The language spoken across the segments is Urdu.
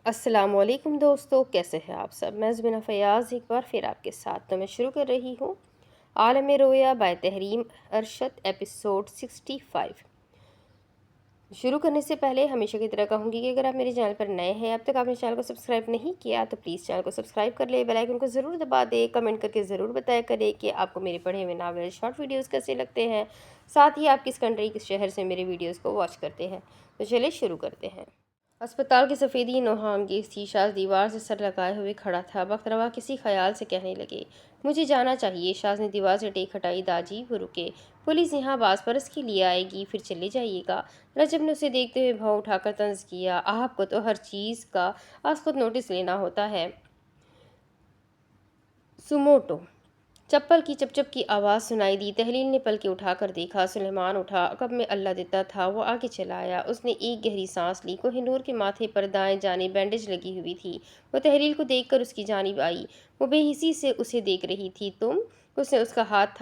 السلام علیکم دوستو، کیسے ہیں آپ سب؟ میں زبینہ فیاض ایک بار پھر آپ کے ساتھ تو میں شروع کر رہی ہوں عالم رویا بائی تحریم ارشد ایپیسوڈ 65۔ شروع کرنے سے پہلے ہمیشہ کی طرح کہوں گی کہ اگر آپ میرے چینل پر نئے ہیں، اب تک آپ نے چینل کو سبسکرائب نہیں کیا تو پلیز چینل کو سبسکرائب کر لیں، بیل آئیکن کو ضرور دبا دیں، کمنٹ کر کے ضرور بتایا کریں کہ آپ کو میرے پڑھے ہوئے ناول شارٹ ویڈیوز کیسے لگتے ہیں، ساتھ ہی آپ کس کنٹری کس شہر سے میرے ویڈیوز کو واچ کرتے ہیں۔ تو چلے شروع کرتے ہیں۔ اسپتال کی سفیدی نوحامگیز تھی۔ شاز دیوار سے سر لگائے ہوئے کھڑا تھا۔ بخت روا کسی خیال سے کہنے لگے، مجھے جانا چاہیے۔ شاز نے دیوار سے ٹیک ہٹائی۔ داجی وہ رکے، پولیس یہاں باز پرس کے لیے آئے گی، پھر چلے جائیے گا۔ رجب نے اسے دیکھتے ہوئے بھاؤ اٹھا کر طنز کیا، آپ کو تو ہر چیز کا از خود نوٹس لینا ہوتا ہے۔ سوموٹو چپل کی چپ چپ کی آواز سنائی دی۔ تحلیل نے پلکیں اٹھا کر دیکھا۔ سلیمان اٹھا، عقب میں اللہ دیتا تھا۔ وہ آگے چلا آیا۔ اس نے ایک گہری سانس لی۔ کوہ نور کے ماتھے پر دائیں جانب بینڈیج لگی ہوئی تھی۔ وہ تحلیل کو دیکھ کر اس کی جانب آئی۔ وہ بے حسی سے اسے دیکھ رہی تھی۔ تم؟ اس نے اس کا ہاتھ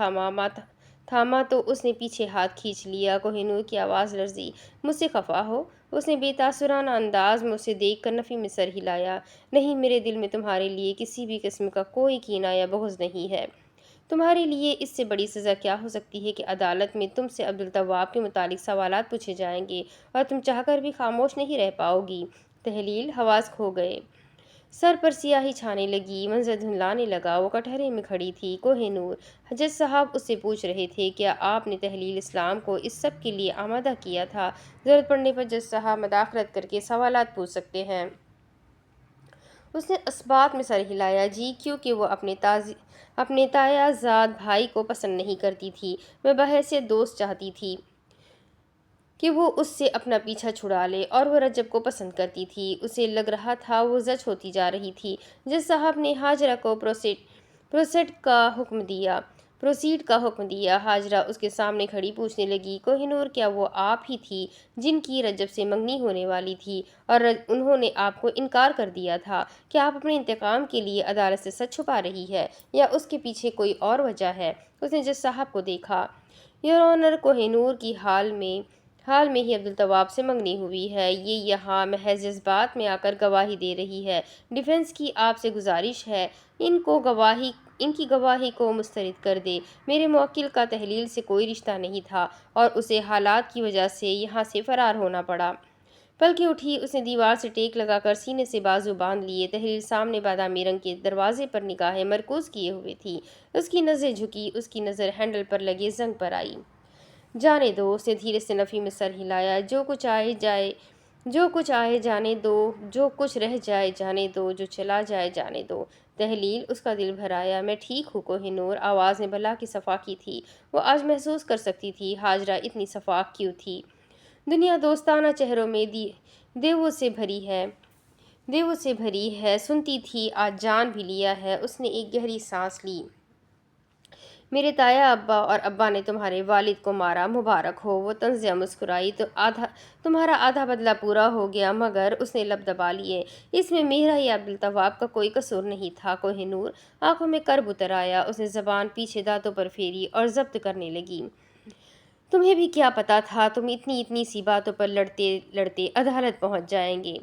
تھاما تو اس نے پیچھے ہاتھ کھینچ لیا۔ کوہ نور کی آواز لرزی، مجھ سے خفا ہو؟ اس نے بے تاثرانہ انداز میں اسے دیکھ کر نفی میں سر ہلایا۔ نہیں، میرے دل میں تمہارے لیے کسی بھی قسم کا کوئی کینہ یا بغض نہیں ہے۔ تمہارے لیے اس سے بڑی سزا کیا ہو سکتی ہے کہ عدالت میں تم سے عبدالتواب کے متعلق سوالات پوچھے جائیں گے اور تم چاہ کر بھی خاموش نہیں رہ پاؤ گی۔ تحلیل حواس کھو گئے، سر پر سیاہی چھانے لگی، منظر دھندلانے لگا۔ وہ کٹہرے میں کھڑی تھی۔ کوہ نور، جج صاحب اس سے پوچھ رہے تھے، کیا آپ نے تحلیل اسلام کو اس سب کے لیے آمادہ کیا تھا؟ ضرورت پڑنے پر جج صاحب مداخلت کر کے سوالات پوچھ سکتے ہیں۔ اس نے اثبات میں سر ہلایا، جی، کیونکہ وہ اپنے تایا زاد بھائی کو پسند نہیں کرتی تھی۔ میں بحیثیت دوست چاہتی تھی کہ وہ اس سے اپنا پیچھا چھڑا لے، اور وہ رجب کو پسند کرتی تھی۔ اسے لگ رہا تھا وہ زچ ہوتی جا رہی تھی۔ جج صاحب نے ہاجرہ کو پروسیڈ کا حکم دیا۔ ہاجرہ اس کے سامنے کھڑی پوچھنے لگی، کوہ نور، کیا وہ آپ ہی تھی جن کی رجب سے منگنی ہونے والی تھی اور انہوں نے آپ کو انکار کر دیا تھا؟ کیا آپ اپنے انتقام کے لیے عدالت سے سچ چھپا رہی ہے یا اس کے پیچھے کوئی اور وجہ ہے؟ اس نے جج صاحب کو دیکھا۔ یور آنر، کوہ نور کی حال میں ہی عبدالتواب سے منگنی ہوئی ہے۔ یہ یہاں محض جذبات میں آ کر گواہی دے رہی ہے۔ ڈیفنس کی آپ سے گزارش ہے ان کی گواہی کو مسترد کر دے۔ میرے موکل کا تحلیل سے کوئی رشتہ نہیں تھا اور اسے حالات کی وجہ سے یہاں سے فرار ہونا پڑا۔ پلکیں اٹھی، اس نے دیوار سے ٹیک لگا کر سینے سے بازو باندھ لیے۔ تحلیل سامنے بادامی رنگ کے دروازے پر نگاہیں مرکوز کیے ہوئے تھی۔ اس کی نظر جھکی، اس کی نظر ہینڈل پر لگے زنگ پر آئی۔ جانے دو، اس نے دھیرے سے نفی میں سر ہلایا۔ جو کچھ آئے جانے دو، جو کچھ رہ جائے جانے دو، جو چلا جائے جانے دو۔ تحلیل، اس کا دل بھر آیا۔ میں ٹھیک ہوں کوہ نور، آواز نے بلا کی صفا کی تھی۔ وہ آج محسوس کر سکتی تھی ہاجرہ اتنی شفاف کیوں تھی۔ دنیا دوستانہ چہروں میں دیووں سے بھری ہے، سنتی تھی، آج جان بھی لیا ہے۔ اس نے ایک گہری سانس لی۔ میرے تایا ابا اور ابا نے تمہارے والد کو مارا، مبارک ہو۔ وہ طنزیہ مسکرائی، تو تمہارا آدھا بدلہ پورا ہو گیا، مگر اس نے لب دبا لیے، اس میں میرا یا عبدالتواب کا کوئی قصور نہیں تھا۔ کوہ نور آنکھوں میں کرب اتر آیا۔ اس نے زبان پیچھے دانتوں پر پھیری اور ضبط کرنے لگی، تمہیں بھی کیا پتا تھا تم اتنی سی باتوں پر لڑتے لڑتے عدالت پہنچ جائیں گے؟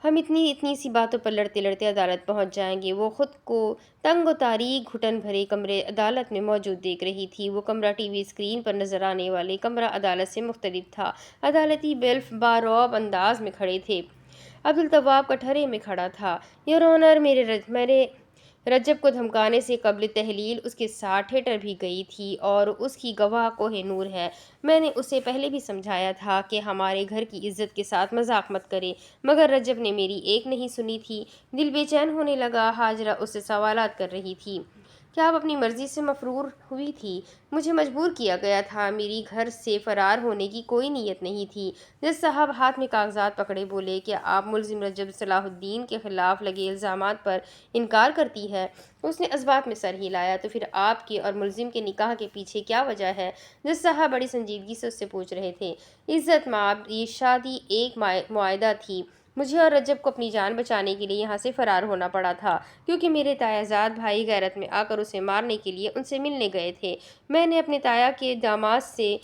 ہم اتنی سی باتوں پر لڑتے لڑتے عدالت پہنچ جائیں گے۔ وہ خود کو تنگ و تاریک گھٹن بھرے کمرے عدالت میں موجود دیکھ رہی تھی۔ وہ کمرہ ٹی وی اسکرین پر نظر آنے والے کمرہ عدالت سے مختلف تھا۔ عدالتی بیلف بارعب انداز میں کھڑے تھے۔ عبدالتواب کٹہرے میں کھڑا تھا۔ یور آنر، میرے رجب کو دھمکانے سے قبل تحلیل اس کے ساتھ تھیٹر بھی گئی تھی اور اس کی گواہ کوہ نور ہے۔ میں نے اسے پہلے بھی سمجھایا تھا کہ ہمارے گھر کی عزت کے ساتھ مذاق مت کرے، مگر رجب نے میری ایک نہیں سنی تھی۔ دل بے چین ہونے لگا۔ ہاجرہ اس سے سوالات کر رہی تھی، کیا آپ اپنی مرضی سے مفرور ہوئی تھی؟ مجھے مجبور کیا گیا تھا، میری گھر سے فرار ہونے کی کوئی نیت نہیں تھی۔ جج صاحب ہاتھ میں کاغذات پکڑے بولے، کیا آپ ملزم رجب صلاح الدین کے خلاف لگے الزامات پر انکار کرتی ہے؟ اس نے اثبات میں سر ہلایا، تو پھر آپ کے اور ملزم کے نکاح کے پیچھے کیا وجہ ہے؟ جج صاحب بڑی سنجیدگی سے اس سے پوچھ رہے تھے۔ عزت مآب، یہ شادی ایک معاہدہ تھی۔ مجھے اور رجب کو اپنی جان بچانے کے لیے یہاں سے فرار ہونا پڑا تھا، کیونکہ میرے تایا زاد بھائی غیرت میں آ کر اسے مارنے کے لیے ان سے ملنے گئے تھے۔ میں نے اپنے تایا کے داماد سے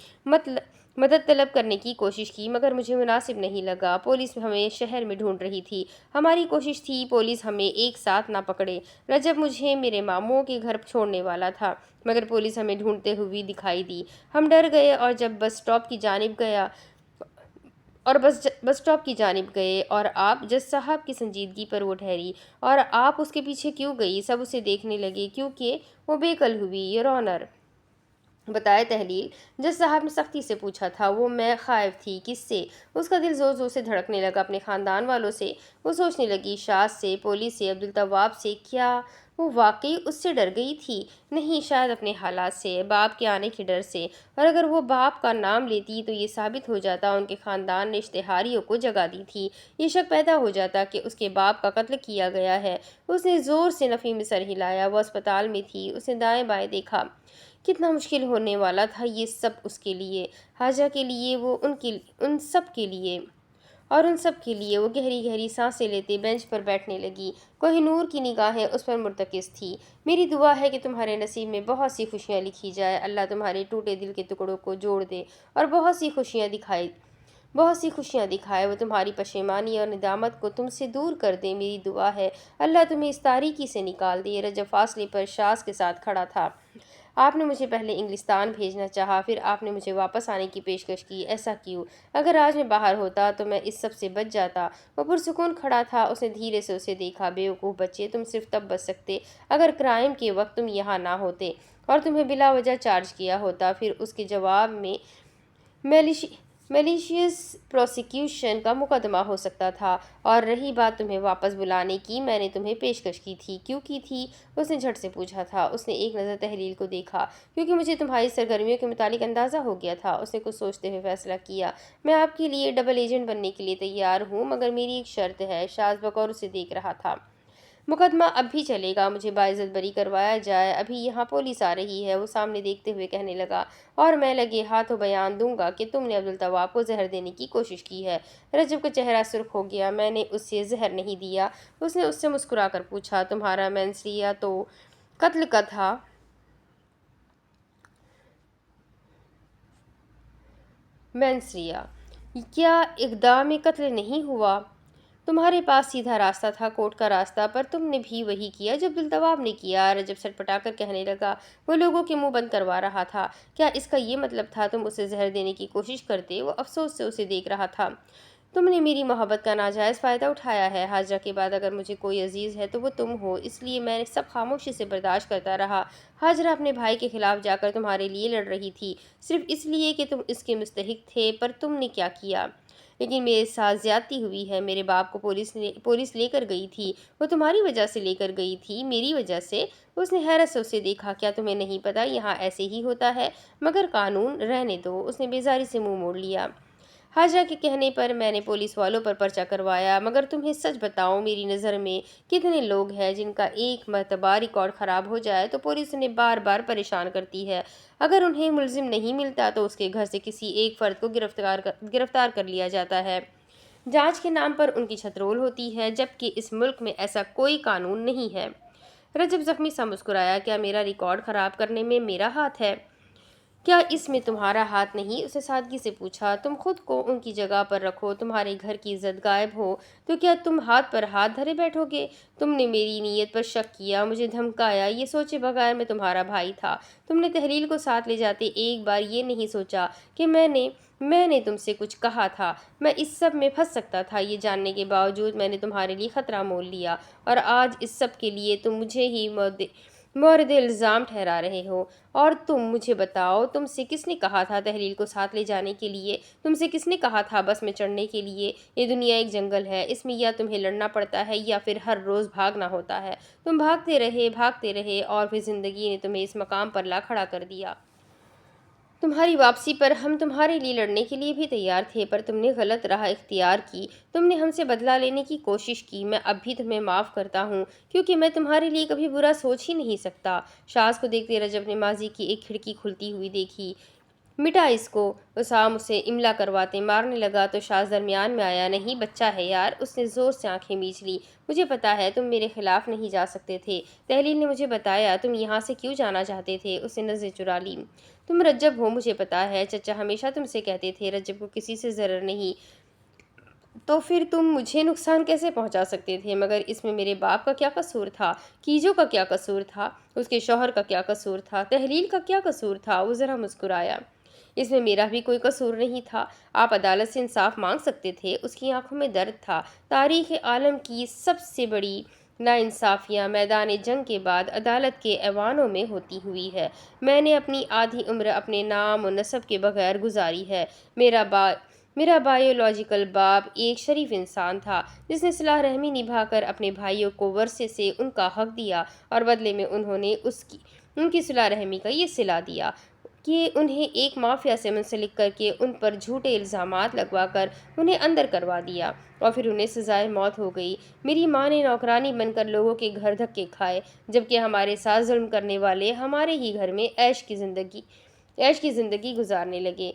مدد طلب کرنے کی کوشش کی مگر مجھے مناسب نہیں لگا۔ پولیس ہمیں شہر میں ڈھونڈ رہی تھی۔ ہماری کوشش تھی پولیس ہمیں ایک ساتھ نہ پکڑے۔ رجب مجھے میرے ماموں کے گھر چھوڑنے والا تھا مگر پولیس ہمیں ڈھونڈتے ہوئی دکھائی دی۔ ہم ڈر گئے اور جب بس اسٹاپ کی جانب گئے اور آپ جج صاحب کی سنجیدگی پر وہ ٹھہری اور آپ اس کے پیچھے کیوں گئی، سب اسے دیکھنے لگے کیونکہ وہ بے قل ہوئی۔ یور آنر، بتائے تحلیل۔ جج صاحب نے سختی سے پوچھا تھا۔ میں خائف تھی۔ کس سے؟ اس کا دل زور زور سے دھڑکنے لگا۔ اپنے خاندان والوں سے۔ وہ سوچنے لگی، شاذ سے، پولیس سے، عبدالتواب سے۔ کیا وہ واقعی اس سے ڈر گئی تھی؟ نہیں، شاید اپنے حالات سے، باپ کے آنے کے ڈر سے۔ اور اگر وہ باپ کا نام لیتی تو یہ ثابت ہو جاتا ان کے خاندان نے اشتہاریوں کو جگہ دی تھی۔ یہ شک پیدا ہو جاتا کہ اس کے باپ کا قتل کیا گیا ہے۔ اس نے زور سے نفی میں سر ہلایا۔ وہ اسپتال میں تھی۔ اس نے دائیں بائیں دیکھا۔ کتنا مشکل ہونے والا تھا یہ سب اس کے لیے، حاجہ کے لیے، ان سب کے لیے۔ اور ان سب کے لیے وہ گہری گہری سانسیں لیتے بینچ پر بیٹھنے لگی۔ کوہ نور کی نگاہیں اس پر مرتکز تھیں۔ میری دعا ہے کہ تمہارے نصیب میں بہت سی خوشیاں لکھی جائے۔ اللہ تمہارے ٹوٹے دل کے ٹکڑوں کو جوڑ دے اور بہت سی خوشیاں دکھائے۔ وہ تمہاری پشیمانی اور ندامت کو تم سے دور کر دے۔ میری دعا ہے اللہ تمہیں اس تاریکی سے نکال دے۔ رجب فاصلے پر شاذ کے ساتھ کھڑا تھا۔ آپ نے مجھے پہلے انگلستان بھیجنا چاہا، پھر آپ نے مجھے واپس آنے کی پیشکش کی۔ ایسا کیوں؟ اگر آج میں باہر ہوتا تو میں اس سب سے بچ جاتا۔ وہ پرسکون کھڑا تھا۔ اس نے دھیرے سے اسے دیکھا۔ بیوقوف بچے، تم صرف تب بچ سکتے اگر کرائم کے وقت تم یہاں نہ ہوتے اور تمہیں بلا وجہ چارج کیا ہوتا۔ پھر اس کے جواب میں میلیشیس پروسیکیوشن کا مقدمہ ہو سکتا تھا۔ اور رہی بات تمہیں واپس بلانے کی، میں نے تمہیں پیشکش کی تھی۔ کیوں کی تھی؟ اس نے جھٹ سے پوچھا تھا۔ اس نے ایک نظر تحلیل کو دیکھا۔ کیونکہ مجھے تمہاری سرگرمیوں کے متعلق اندازہ ہو گیا تھا۔ اس نے کچھ سوچتے ہوئے فیصلہ کیا۔ میں آپ کے لیے ڈبل ایجنٹ بننے کے لیے تیار ہوں مگر میری ایک شرط ہے۔ شاذ بغور اسے دیکھ رہا تھا۔ مقدمہ اب بھی چلے گا، مجھے باعزت بری کروایا جائے۔ ابھی یہاں پولیس آ رہی ہے۔ وہ سامنے دیکھتے ہوئے کہنے لگا، اور میں لگے ہاتھوں بیان دوں گا کہ تم نے عبدالتواب کو زہر دینے کی کوشش کی ہے۔ رجب کا چہرہ سرخ ہو گیا۔ میں نے اسے زہر نہیں دیا۔ اس نے اس سے مسکرا کر پوچھا، تمہارا مینسریہ تو قتل کا تھا؟ مینسریہ کیا اقدام قتل نہیں ہوا؟ تمہارے پاس سیدھا راستہ تھا، کورٹ کا راستہ، پر تم نے بھی وہی کیا جو عبدالتواب نے کیا۔ رجب سٹ پٹا کر کہنے لگا، وہ لوگوں کے منہ بند کروا رہا تھا۔ کیا اس کا یہ مطلب تھا تم اسے زہر دینے کی کوشش کرتے؟ وہ افسوس سے اسے دیکھ رہا تھا۔ تم نے میری محبت کا ناجائز فائدہ اٹھایا ہے۔ حاجہ کے بعد اگر مجھے کوئی عزیز ہے تو وہ تم ہو، اس لیے میں سب خاموشی سے برداشت کرتا رہا۔ حاجرہ اپنے بھائی کے خلاف جا کر تمہارے لیے لڑ رہی تھی، صرف اس لیے کہ تم اس کے مستحق تھے، پر تم نے کیا کیا؟ لیکن میرے ساتھ زیادتی ہوئی ہے۔ میرے باپ کو پولیس لے کر گئی تھی۔ وہ تمہاری وجہ سے لے کر گئی تھی، میری وجہ سے؟ اس نے حیرت سے اسے دیکھا۔ کیا تمہیں نہیں پتا یہاں ایسے ہی ہوتا ہے؟ مگر قانون، رہنے دو۔ اس نے بیزاری سے منہ موڑ لیا۔ حاجہ کے کہنے پر میں نے پولیس والوں پر پرچہ کروایا، مگر تمہیں سچ بتاؤں میری نظر میں کتنے لوگ ہیں جن کا ایک مرتبہ ریکارڈ خراب ہو جائے تو پولیس انہیں بار بار پریشان کرتی ہے۔ اگر انہیں ملزم نہیں ملتا تو اس کے گھر سے کسی ایک فرد کو گرفتار کر لیا جاتا ہے۔ جانچ کے نام پر ان کی چھترول ہوتی ہے، جبکہ اس ملک میں ایسا کوئی قانون نہیں ہے۔ رجب زخمی سا مسکرایا۔ کیا میرا ریکارڈ خراب کرنے میں میرا ہاتھ ہے؟ کیا اس میں تمہارا ہاتھ نہیں؟ اس نے سادگی سے پوچھا۔ تم خود کو ان کی جگہ پر رکھو۔ تمہارے گھر کی عزت غائب ہو تو کیا تم ہاتھ پر ہاتھ دھرے بیٹھو گے؟ تم نے میری نیت پر شک کیا، مجھے دھمکایا، یہ سوچے بغیر میں تمہارا بھائی تھا۔ تم نے تحلیل کو ساتھ لے جاتے ایک بار یہ نہیں سوچا کہ میں نے تم سے کچھ کہا تھا؟ میں اس سب میں پھنس سکتا تھا، یہ جاننے کے باوجود میں نے تمہارے لیے خطرہ مول لیا، اور آج اس سب کے لیے تم مجھے ہی مورد الزام ٹھہرا رہے ہو۔ اور تم مجھے بتاؤ، تم سے کس نے کہا تھا تحلیل کو ساتھ لے جانے کے لیے؟ تم سے کس نے کہا تھا بس میں چڑھنے کے لیے؟ یہ دنیا ایک جنگل ہے، اس میں یا تمہیں لڑنا پڑتا ہے یا پھر ہر روز بھاگنا ہوتا ہے۔ تم بھاگتے رہے اور پھر زندگی نے تمہیں اس مقام پر لا کھڑا کر دیا۔ تمہاری واپسی پر ہم تمہارے لیے لڑنے کے لیے بھی تیار تھے، پر تم نے غلط راہ اختیار کی۔ تم نے ہم سے بدلہ لینے کی کوشش کی۔ میں اب بھی تمہیں معاف کرتا ہوں کیونکہ میں تمہارے لیے کبھی برا سوچ ہی نہیں سکتا۔ شاذ کو دیکھتے رجب نے ماضی کی ایک کھڑکی کھلتی ہوئی دیکھی۔ مٹا اس کو۔ اسام اسے املا کرواتے مارنے لگا تو شاز درمیان میں آیا۔ نہیں بچہ ہے یار، اس نے زور سے آنکھیں میچ لی۔ مجھے پتا ہے تم میرے خلاف نہیں جا سکتے تھے، تحلیل نے مجھے بتایا۔ تم یہاں سے کیوں جانا چاہتے تھے؟ اس نے نظریں چرا لی۔ تم رجب ہو مجھے پتا ہے، چچا ہمیشہ تم سے کہتے تھے رجب کو کسی سے ضرر نہیں، تو پھر تم مجھے نقصان کیسے پہنچا سکتے تھے؟ مگر اس میں میرے باپ کا کیا قصور تھا؟ کیجو کا کیا قصور تھا؟ اس کے شوہر کا کیا قصور تھا؟ تحلیل کا کیا قصور تھا؟ وہ ذرا مسکرایا۔ اس میں میرا بھی کوئی قصور نہیں تھا۔ آپ عدالت سے انصاف مانگ سکتے تھے۔ اس کی آنکھوں میں درد تھا۔ تاریخ عالم کی سب سے بڑی ناانصافیاں میدان جنگ کے بعد عدالت کے ایوانوں میں ہوتی ہوئی ہے۔ میں نے اپنی آدھی عمر اپنے نام و نسب کے بغیر گزاری ہے۔ میرا بایولوجیکل باپ ایک شریف انسان تھا جس نے صلہ رحمی نبھا کر اپنے بھائیوں کو ورثے سے ان کا حق دیا، اور بدلے میں انہوں نے ان کی صلہ رحمی کا یہ صلہ دیا کہ انہیں ایک مافیا سے منسلک کر کے ان پر جھوٹے الزامات لگوا کر انہیں اندر کروا دیا، اور پھر انہیں سزائے موت ہو گئی۔ میری ماں نے نوکرانی بن کر لوگوں کے گھر دھکے کھائے، جبکہ ہمارے ساتھ ظلم کرنے والے ہمارے ہی گھر میں عیش کی زندگی گزارنے لگے۔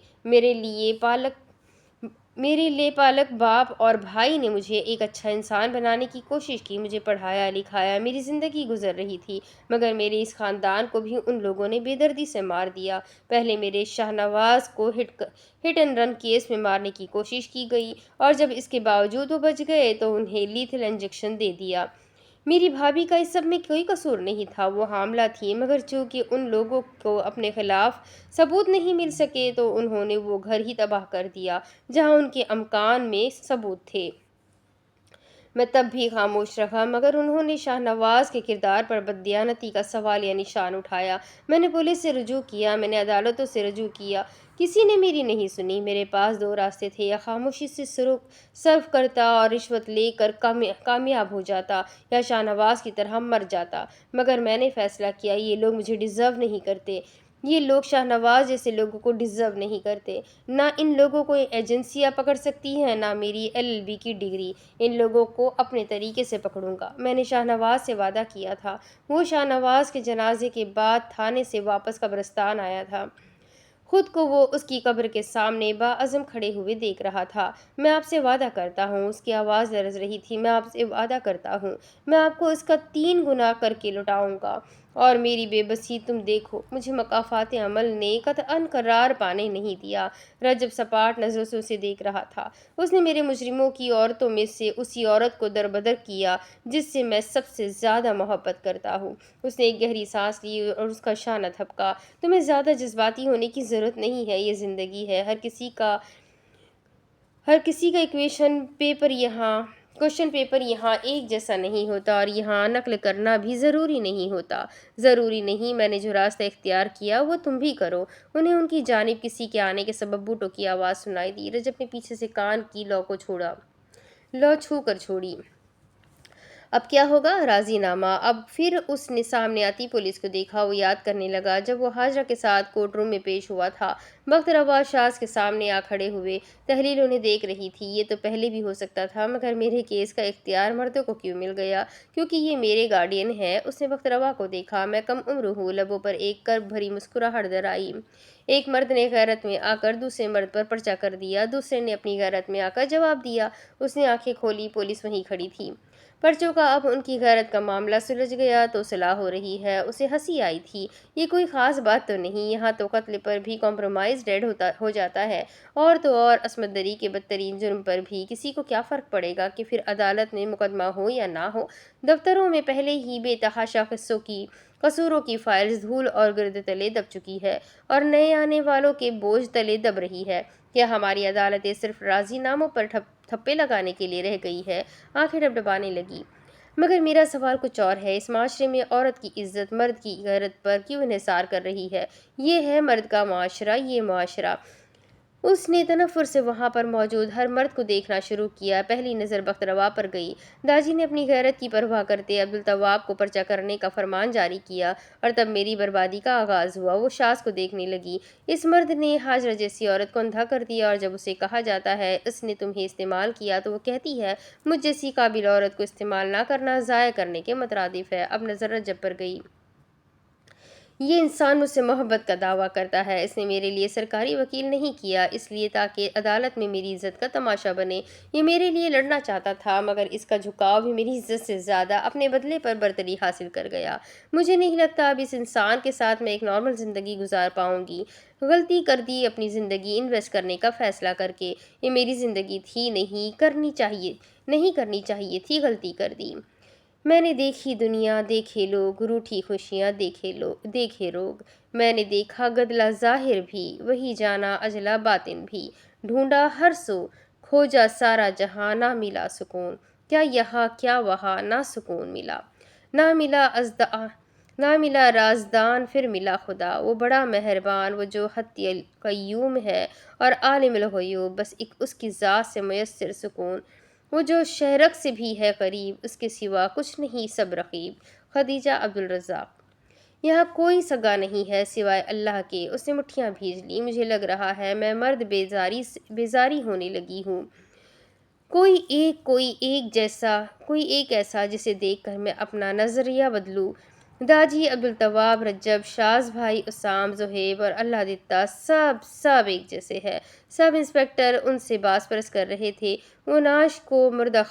میرے لے پالک باپ اور بھائی نے مجھے ایک اچھا انسان بنانے کی کوشش کی، مجھے پڑھایا لکھایا، میری زندگی گزر رہی تھی، مگر میرے اس خاندان کو بھی ان لوگوں نے بے دردی سے مار دیا۔ پہلے میرے شاہ نواز کو ہٹ اینڈ رن کیس میں مارنے کی کوشش کی گئی، اور جب اس کے باوجود وہ بچ گئے تو انہیں لیتھل انجیکشن دے دیا۔ میری بھابھی کا اس سب میں کوئی قصور نہیں تھا، وہ حاملہ تھی، مگر چونکہ ان لوگوں کو اپنے خلاف ثبوت نہیں مل سکے تو انہوں نے وہ گھر ہی تباہ کر دیا جہاں ان کے امکان میں ثبوت تھے۔ میں تب بھی خاموش رہا، مگر انہوں نے شاہ نواز کے کردار پر بددیانتی کا سوالیہ نشان اٹھایا۔ میں نے پولیس سے رجوع کیا، میں نے عدالتوں سے رجوع کیا، کسی نے میری نہیں سنی۔ میرے پاس دو راستے تھے، یا خاموشی سے صرف کرتا اور رشوت لے کر کامیاب ہو جاتا، یا شاہ نواز کی طرح مر جاتا۔ مگر میں نے فیصلہ کیا یہ لوگ مجھے ڈیزرو نہیں کرتے، یہ لوگ شاہ نواز جیسے لوگوں کو ڈیزرو نہیں کرتے۔ نہ ان لوگوں کو ایجنسیاں پکڑ سکتی ہیں، نہ میری LLB کی ڈگری۔ ان لوگوں کو اپنے طریقے سے پکڑوں گا۔ میں نے شاہ نواز سے وعدہ کیا تھا۔ وہ شاہ نواز کے جنازے کے بعد تھانے سے واپس قبرستان آیا تھا۔ خود کو وہ اس کی قبر کے سامنے باعزم کھڑے ہوئے دیکھ رہا تھا۔ میں آپ سے وعدہ کرتا ہوں، اس کی آواز لرز رہی تھی، میں آپ سے وعدہ کرتا ہوں، میں آپ کو اس کا 3 گنا کر کے لوٹاؤں گا، اور میری بے بسی تم دیکھو۔ مجھے مکافات عمل نے قطعاً قرار پانے نہیں دیا۔ رجب سپاٹ نظروں سے اسے دیکھ رہا تھا۔ اس نے میرے مجرموں کی عورتوں میں سے اسی عورت کو دربدر کیا جس سے میں سب سے زیادہ محبت کرتا ہوں۔ اس نے ایک گہری سانس لی اور اس کا شانہ تھپکا۔ تمہیں زیادہ جذباتی ہونے کی ضرورت نہیں ہے، یہ زندگی ہے۔ ہر کسی کا کوشچن پیپر یہاں ایک جیسا نہیں ہوتا، اور یہاں نقل کرنا بھی ضروری نہیں ہوتا۔ ضروری نہیں، میں نے جو راستہ اختیار کیا وہ تم بھی کرو۔ انہیں ان کی جانب کسی کے آنے کے سبب بوٹوں کی آواز سنائی دی۔ رجب نے پیچھے سے کان کی لو چھو کر چھوڑی۔ اب کیا ہوگا؟ راضی نامہ۔ اب پھر اس نے سامنے آتی پولیس کو دیکھا۔ وہ یاد کرنے لگا جب وہ حاجرہ کے ساتھ کورٹ روم میں پیش ہوا تھا۔ بخت روا شاز کے سامنے آ کھڑے ہوئے۔ تحلیل انہیں دیکھ رہی تھی۔ یہ تو پہلے بھی ہو سکتا تھا، مگر میرے کیس کا اختیار مردوں کو کیوں مل گیا؟ کیونکہ یہ میرے گارڈین ہے۔ اس نے بخت روا کو دیکھا۔ میں کم عمر ہوں۔ لبوں پر ایک کرب بھری مسکراہٹ در آئی۔ ایک مرد نے غیرت میں آ کر دوسرے مرد پر پرچہ کر دیا، دوسرے نے اپنی غیرت میں آ کر جواب دیا۔ اس نے آنکھیں کھولی، پولیس وہیں کھڑی تھی۔ پرچوں کا اب ان کی غیرت کا معاملہ سلجھ گیا تو صلاح ہو رہی ہے۔ اسے ہنسی آئی تھی۔ یہ کوئی خاص بات تو نہیں، یہاں تو قتل پر بھی کمپرومائز ڈیڈ ہو جاتا ہے، اور تو اور عصمت دری کے بدترین جرم پر بھی۔ کسی کو کیا فرق پڑے گا کہ پھر عدالت میں مقدمہ ہو یا نہ ہو؟ دفتروں میں پہلے ہی بے تحاشا قصوروں کی فائلز دھول اور گرد تلے دب چکی ہے، اور نئے آنے والوں کے بوجھ تلے دب رہی ہے۔ کیا ہماری عدالتیں صرف راضی ناموں پر ٹھپے لگانے کے لیے رہ گئی ہے؟ آنکھیں ڈبڈبانے لگی۔ مگر میرا سوال کچھ اور ہے۔ اس معاشرے میں عورت کی عزت مرد کی غیرت پر کیوں انحصار کر رہی ہے؟ یہ ہے مرد کا معاشرہ، یہ معاشرہ۔ اس نے تنفر سے وہاں پر موجود ہر مرد کو دیکھنا شروع کیا۔ پہلی نظر بخت روا پر گئی۔ داجی نے اپنی غیرت کی پرواہ کرتے عبدالتواب کو پرچہ کرنے کا فرمان جاری کیا، اور تب میری بربادی کا آغاز ہوا۔ وہ شاز کو دیکھنے لگی۔ اس مرد نے حاجرہ جیسی عورت کو اندھا کر دیا، اور جب اسے کہا جاتا ہے اس نے تمہیں استعمال کیا تو وہ کہتی ہے مجھ جیسی قابل عورت کو استعمال نہ کرنا ضائع کرنے کے مترادف ہے۔ اب نظر رجب پر گئی۔ یہ انسان مجھ سے محبت کا دعویٰ کرتا ہے، اس نے میرے لیے سرکاری وکیل نہیں کیا اس لیے تاکہ عدالت میں میری عزت کا تماشا بنے۔ یہ میرے لیے لڑنا چاہتا تھا مگر اس کا جھکاؤ بھی میری عزت سے زیادہ اپنے بدلے پر برتری حاصل کر گیا۔ مجھے نہیں لگتا اب اس انسان کے ساتھ میں ایک نارمل زندگی گزار پاؤں گی۔ غلطی کر دی اپنی زندگی انویسٹ کرنے کا فیصلہ کر کے۔ یہ میری زندگی تھی، نہیں کرنی چاہیے تھی، غلطی کر دی۔ میں نے دیکھی دنیا، دیکھے لوگ، روٹھی خوشیاں، دیکھے روگ۔ میں نے دیکھا گدلا ظاہر بھی، وہی جانا اجلا باطن بھی۔ ڈھونڈا ہر سو، کھوجا سارا جہاں، نہ ملا سکون۔ کیا یہاں کیا وہاں، نہ سکون ملا۔ نہ ملا رازدان، پھر ملا خدا، وہ بڑا مہربان، وہ جو حی القیوم ہے اور عالم الغیوب، بس ایک اس کی ذات سے میسر سکون۔ وہ جو شہرک سے بھی ہے قریب، اس کے سوا کچھ نہیں سب رقیب۔ خدیجہ عبدالرزاق۔ یہاں کوئی سگا نہیں ہے سوائے اللہ کے، اس نے مٹھیاں بھیج لی، مجھے لگ رہا ہے میں مرد بیزاری ہونے لگی ہوں۔ کوئی ایک ایسا جسے دیکھ کر میں اپنا نظریہ بدلوں۔ داجی عبدالتواب، رجب، شاز بھائی، اسام، زہیب اور اللہ دتہ سب ایک جیسے ہیں۔ سب انسپکٹر ان سے باس پرس کر رہے تھے۔ وہ نعش کو مردہ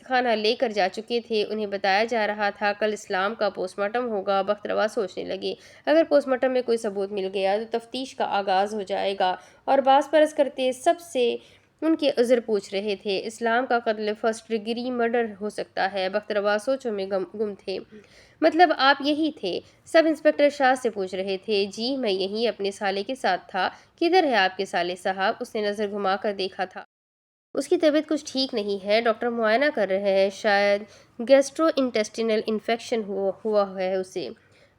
خانہ لے کر جا چکے تھے۔ انہیں بتایا جا رہا تھا کل اسلام کا پوسٹ مارٹم ہوگا۔ بخت روا سوچنے لگے، اگر پوسٹ مارٹم میں کوئی ثبوت مل گیا تو تفتیش کا آغاز ہو جائے گا، اور باس پرس کرتے سب سے ان کے عذر پوچھ رہے تھے۔ اسلام کا قتل فرسٹ ڈگری مرڈر ہو سکتا ہے۔ بخت روا سوچوں میں گم تھے۔ مطلب آپ یہی تھے؟ سب انسپکٹر شاہ سے پوچھ رہے تھے۔ جی میں یہیں اپنے سالے کے ساتھ تھا۔ کدھر ہے آپ کے سالے صاحب؟ اس نے نظر گھما کر دیکھا تھا۔ اس کی طبیعت کچھ ٹھیک نہیں ہے، ڈاکٹر معائنہ کر رہے ہیں، شاید گیسٹرو انٹسٹینل انفیکشن ہوا ہے اسے۔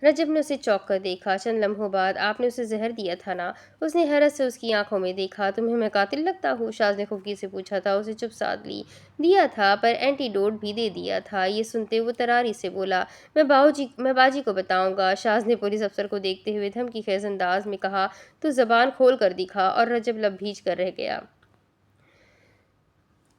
رجب نے اسے چونک کر دیکھا۔ چند لمحوں بعد، آپ نے اسے زہر دیا تھا نا؟ اس نے حیرت سے اس کی آنکھوں میں دیکھا۔ تمہیں میں قاتل لگتا ہوں؟ شاز نے خفگی سے پوچھا تھا۔ اسے چپ سادھ لی۔ دیا تھا، پر اینٹی ڈوٹ بھی دے دیا تھا۔ یہ سنتے وہ تراری سے بولا، میں باجی کو بتاؤں گا۔ شاز نے پولیس افسر کو دیکھتے ہوئے دھمکی خیز انداز میں کہا، تو زبان کھول کر دکھا، اور رجب لب بھیج کر رہ گیا۔